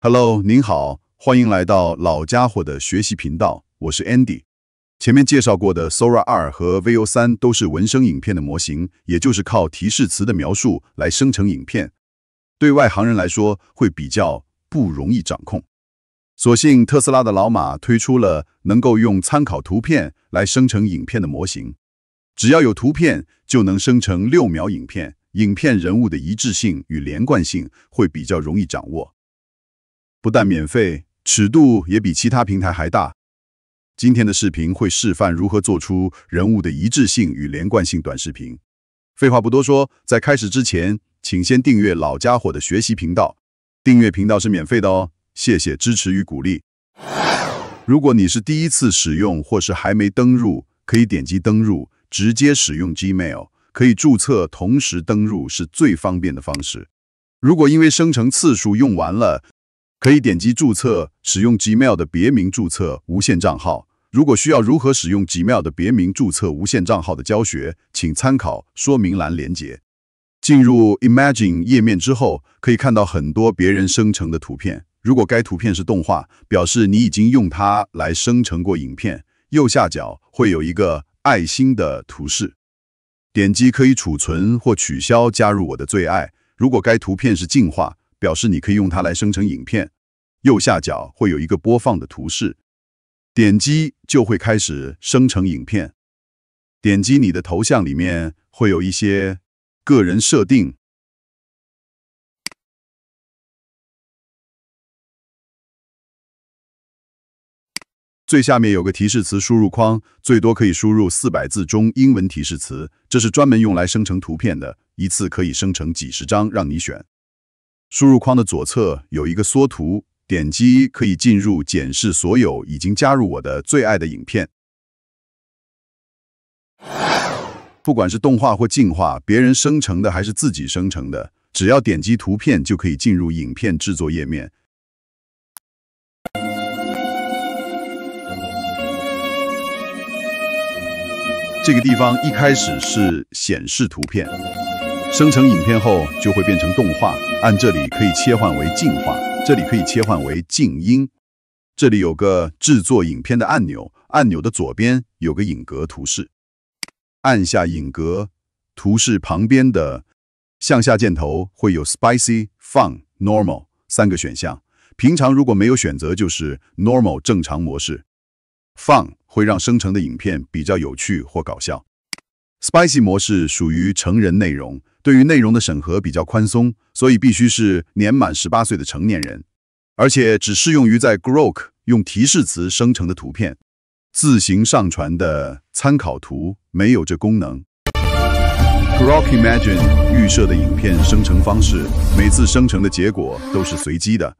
Hello，您好，欢迎来到老家伙的学习频道，我是 Andy。前面介绍过的 Sora 2和 Veo 3都是文生影片的模型，也就是靠提示词的描述来生成影片。对外行人来说会比较不容易掌控。所幸特斯拉的老马推出了能够用参考图片来生成影片的模型，只要有图片就能生成6秒影片，影片人物的一致性与连贯性会比较容易掌握。不但免费，尺度也比其他平台还大。今天的视频会示范如何做出人物的一致性与连贯性短视频。废话不多说，在开始之前，请先订阅老家伙的学习频道。订阅频道是免费的哦，谢谢支持与鼓励。如果你是第一次使用或是还没登入，可以点击登入，直接使用 Gmail， 可以注册同时登入是最方便的方式。如果因为生成次数用完了，可以点击注册，使用 Gmail 的别名注册无限账号。如果需要如何使用 Gmail 的别名注册无限账号的教学，请参考说明栏连结。进入 Imagine 页面之后，可以看到很多别人生成的图片。如果该图片是动画，表示你已经用它来生成过影片。右下角会有一个爱心的图示，点击可以储存或取消，加入我的最爱。如果该图片是静画，表示你可以用它来生成影片。右下角会有一个播放的图示，点击就会开始生成影片。点击你的头像里面会有一些个人设定。最下面有个提示词输入框，最多可以输入400字中英文提示词，这是专门用来生成图片的，一次可以生成几十张让你选。输入框的左侧有一个缩图，点击可以进入检视所有已经加入我的最爱的影片。不管是动画或静画，别人生成的还是自己生成的，只要点击图片就可以进入影片制作页面。这个地方一开始是显示图片，生成影片后就会变成动画，按这里可以切换为静画，这里可以切换为静音。这里有个制作影片的按钮，按钮的左边有个影格图示，按下影格图示旁边的向下箭头会有 Spicy、Fun、Normal 3个选项。平常如果没有选择，就是 Normal 正常模式。Fun 会让生成的影片比较有趣或搞笑。Spicy 模式属于成人内容，对于内容的审核比较宽松，所以必须是年满18岁的成年人，而且只适用于在 Grok 用提示词生成的图片。自行上传的参考图没有这功能。Grok Imagine 预设的影片生成方式，每次生成的结果都是随机的，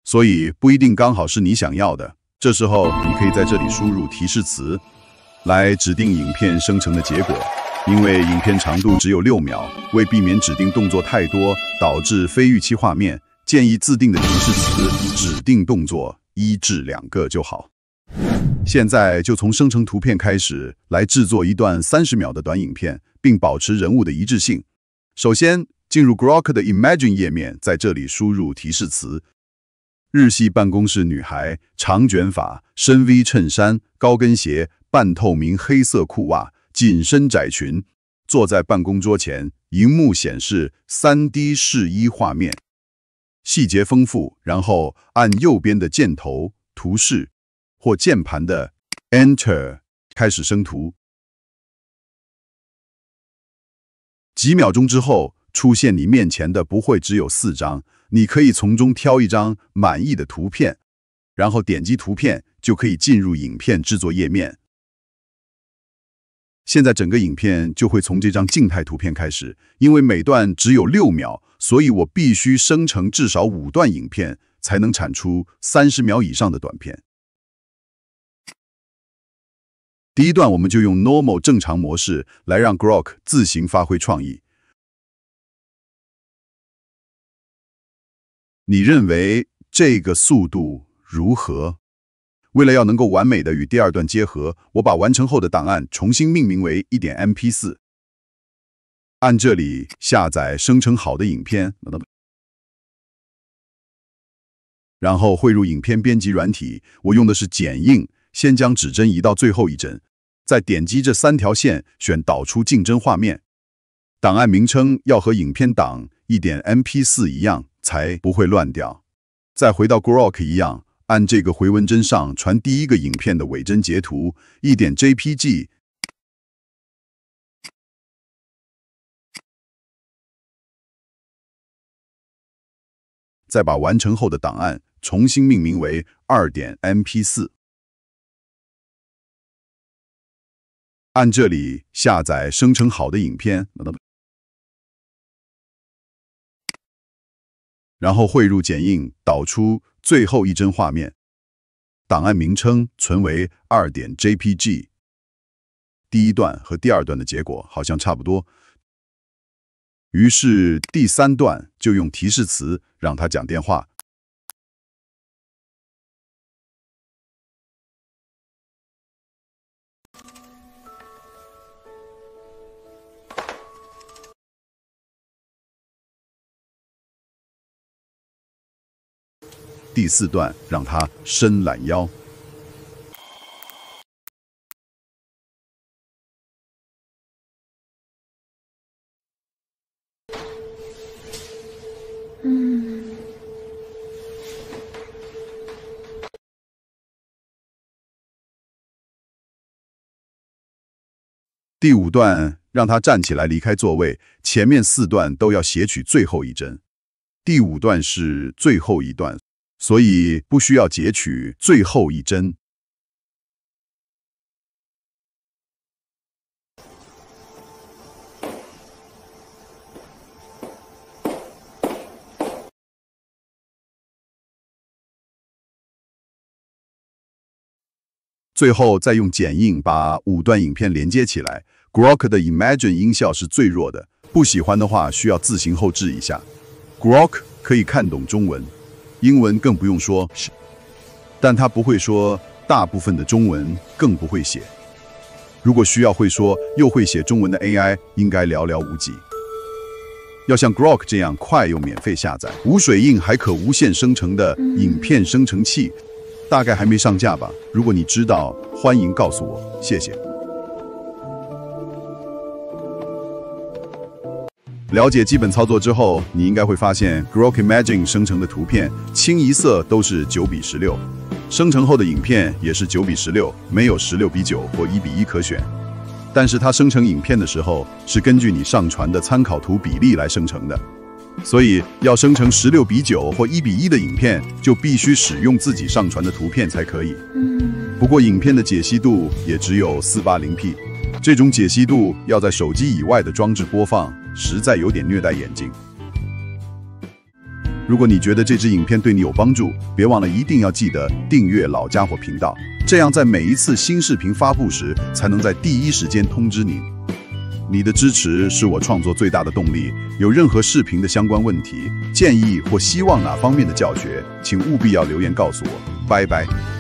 所以不一定刚好是你想要的。这时候你可以在这里输入提示词，来指定影片生成的结果。因为影片长度只有6秒，为避免指定动作太多导致非预期画面，建议自定的提示词指定动作1至2个就好。现在就从生成图片开始，来制作一段30秒的短影片，并保持人物的一致性。首先进入 Grok 的 Imagine 页面，在这里输入提示词：日系办公室女孩，长卷发，深 V 衬衫，高跟鞋，半透明黑色裤袜，紧身窄裙，坐在办公桌前，荧幕显示 3D 示意画面，细节丰富，然后按右边的箭头图示或键盘的 Enter 开始生图。几秒钟之后，出现你面前的不会只有4张，你可以从中挑一张满意的图片，然后点击图片就可以进入影片制作页面。现在整个影片就会从这张静态图片开始，因为每段只有6秒，所以我必须生成至少5段影片，才能产出30秒以上的短片。第一段我们就用 Normal 正常模式来让 Grok 自行发挥创意。你认为这个速度如何？为了要能够完美的与第2段结合，我把完成后的档案重新命名为 1.mp4。按这里下载生成好的影片。然后汇入影片编辑软体，我用的是剪映，先将指针移到最后一帧，再点击这3条线，选导出竞争画面。档案名称要和影片档1.mp4 一样，才不会乱掉。再回到 Grok 一样，按这个回纹针上传第一个影片的尾帧截图1.jpg， 再把完成后的档案重新命名为 2.mp4。按这里下载生成好的影片，然后汇入剪映，导出最后一帧画面，档案名称存为 2.jpg。第一段和第二段的结果好像差不多，于是第3段就用提示词让他讲电话。第4段让他伸懒腰。第5段让他站起来离开座位，前面4段都要写取最后一帧。第5段是最后一段，所以不需要截取最后一帧。最后再用剪映把5段影片连接起来。Grok 的 Imagine 音效是最弱的，不喜欢的话需要自行后置一下。Grok 可以看懂中文，英文更不用说，但他不会说大部分的中文，更不会写。如果需要会说又会写中文的 AI， 应该寥寥无几。要像 Grok 这样快又免费下载、无水印还可无限生成的影片生成器，大概还没上架吧？如果你知道，欢迎告诉我，谢谢。了解基本操作之后，你应该会发现 Grok Imagine 生成的图片清一色都是9:16，生成后的影片也是9:16，没有16:9或1:1可选。但是它生成影片的时候是根据你上传的参考图比例来生成的，所以要生成16:9或1:1的影片，就必须使用自己上传的图片才可以。不过影片的解析度也只有 480p， 这种解析度要在手机以外的装置播放，实在有点虐待眼睛。如果你觉得这支影片对你有帮助，别忘了一定要记得订阅老家伙频道，这样在每一次新视频发布时，才能在第一时间通知您。你的支持是我创作最大的动力。有任何视频的相关问题、建议或希望哪方面的教学，请务必要留言告诉我。拜拜。